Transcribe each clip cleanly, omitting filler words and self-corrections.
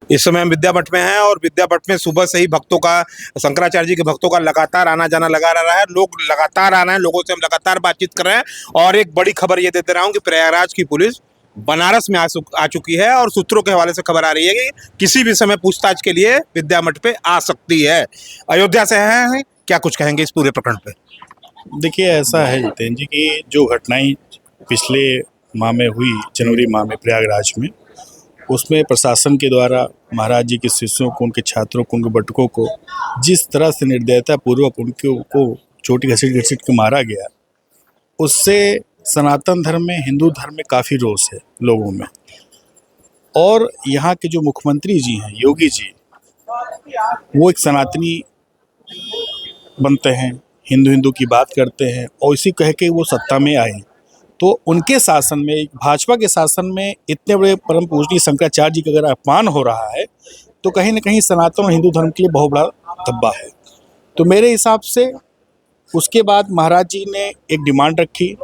इस समय हम विद्या मठ में हैं और विद्या मठ में सुबह से ही भक्तों का, शंकराचार्य जी के भक्तों का लगातार आना जाना लगा रहा है। लोग लगातार आ रहे हैं, लोगों से हम लगातार बातचीत कर रहे हैं। और एक बड़ी खबर ये देते रहा हूँ कि प्रयागराज की पुलिस बनारस में आ चुकी है और सूत्रों के हवाले से खबर आ रही है कि किसी भी समय पूछताछ के लिए विद्या मठ पे आ सकती है। अयोध्या से हैं, क्या कुछ कहेंगे इस पूरे प्रकरण पे? देखिए, ऐसा है जितेंद्र जी कि जो घटनाएं पिछले माह में हुई, जनवरी माह में प्रयागराज में, उसमें प्रशासन के द्वारा महाराज जी के शिष्यों को, उनके छात्रों को, उनके बटुकों को जिस तरह से निर्दयतापूर्वक उनको चोटी घसीट घसीट के मारा गया, उससे सनातन धर्म में, हिंदू धर्म में काफ़ी रोष है लोगों में। और यहाँ के जो मुख्यमंत्री जी हैं, योगी जी, वो एक सनातनी बनते हैं, हिंदू हिंदू की बात करते हैं और इसी कह के वो सत्ता में आए। तो उनके शासन में, भाजपा के शासन में इतने बड़े परम पूजनीय शंकराचार्य जी का अगर अपमान हो रहा है तो कहीं ना कहीं सनातन और हिंदू धर्म के लिए बहुत बड़ा धब्बा है। तो मेरे हिसाब से उसके बाद महाराज जी ने एक डिमांड रखी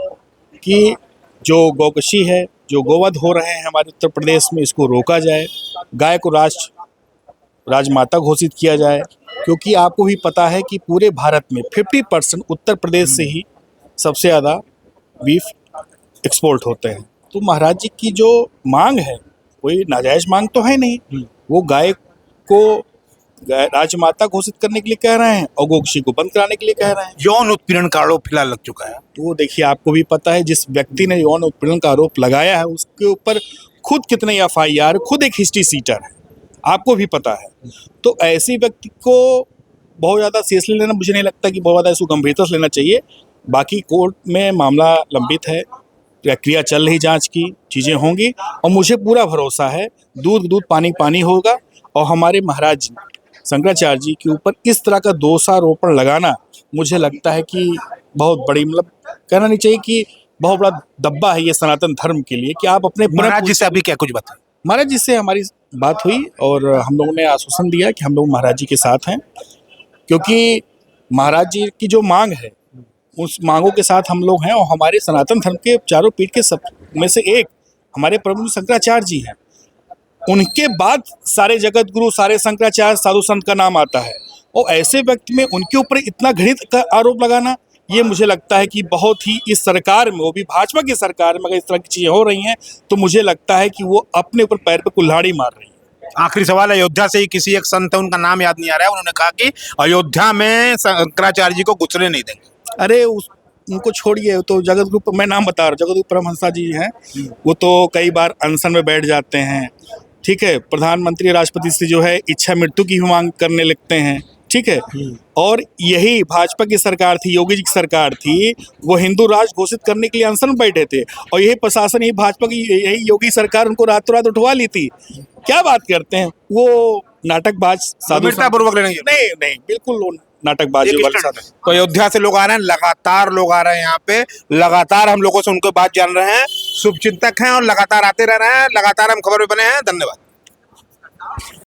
कि जो गौकशी है, जो गोवध हो रहे हैं हमारे उत्तर प्रदेश में, इसको रोका जाए, गाय को राजमाता घोषित किया जाए। क्योंकि आपको भी पता है कि पूरे भारत में 50% उत्तर प्रदेश से ही सबसे ज़्यादा बीफ एक्सपोर्ट होते हैं। तो महाराज जी की जो मांग है, कोई नाजायज मांग तो है नहीं। वो गाय को राजमाता घोषित करने के लिए कह रहे हैं और गोकशी को बंद कराने के लिए कह रहे हैं। यौन उत्पीड़न का आरोप फिलहाल लग चुका है। तो देखिए, आपको भी पता है जिस व्यक्ति ने यौन उत्पीड़न का आरोप लगाया है उसके ऊपर खुद कितने FIR, खुद एक हिस्ट्री सीटर है, आपको भी पता है। तो ऐसे व्यक्ति को बहुत ज़्यादा सीरियसली लेना, मुझे नहीं लगता कि बहुत ज़्यादा इसको गंभीरता से लेना चाहिए। बाकी कोर्ट में मामला लंबित है, प्रक्रिया चल रही, जांच की चीज़ें होंगी और मुझे पूरा भरोसा है दूध दूध पानी पानी होगा। और हमारे महाराज जी शंकराचार्य जी के ऊपर इस तरह का दोषारोपण लगाना, मुझे लगता है कि बहुत बड़ी, मतलब कहना नहीं चाहिए कि बहुत बड़ा दब्बा है ये सनातन धर्म के लिए कि आप अपने महाराज जी से अभी क्या कुछ बताएं? महाराज जी से हमारी बात हुई और हम लोगों ने आश्वासन दिया कि हम लोग महाराज जी के साथ हैं। क्योंकि महाराज जी की जो मांग है, उस मांगों के साथ हम लोग हैं। और हमारे सनातन धर्म के चारों पीठ के सब में से एक हमारे प्रभु शंकराचार्य जी हैं। उनके बाद सारे जगत गुरु, सारे शंकराचार्य, साधु संत का नाम आता है। और ऐसे व्यक्ति में उनके ऊपर इतना घृणित का आरोप लगाना, ये मुझे लगता है कि बहुत ही, इस सरकार में, वो भी भाजपा की सरकार में अगर इस तरह की चीज़ें हो रही हैं तो मुझे लगता है कि वो अपने ऊपर पैर पे कुल्हाड़ी मार रही है। आखिरी सवाल, अयोध्या से ही किसी एक संत है, उनका नाम याद नहीं आ रहा है, उन्होंने कहा कि अयोध्या में शंकराचार्य जी को घुसने नहीं देंगे। अरे उनको छोड़िए, तो जगत गुरु, मैं नाम बता रहा हूँ, जगत गुरु परमहंसा जी हैं। वो तो कई बार अनशन में बैठ जाते हैं, ठीक है। प्रधानमंत्री, राष्ट्रपति से जो है इच्छा मृत्यु की भी मांग करने लगते हैं, ठीक है। और यही भाजपा की सरकार थी, योगी जी की सरकार थी, वो हिंदू राष्ट्र घोषित करने के लिए अनशन में बैठे थे और यही प्रशासन, यही भाजपा की, यही योगी सरकार उनको रातों रात उठवा ली थी। क्या बात करते हैं, वो नाटकबाज साधु पूर्वक लेने नहीं नहीं, बिल्कुल नाटकबाजी वाले साथ। तो अयोध्या से लोग आ रहे हैं, लगातार लोग आ रहे हैं यहाँ पे, लगातार हम लोगों से उनके बात जान रहे हैं। शुभचिंतक हैं और लगातार आते रह रहे हैं, लगातार हम खबर में बने हैं। धन्यवाद।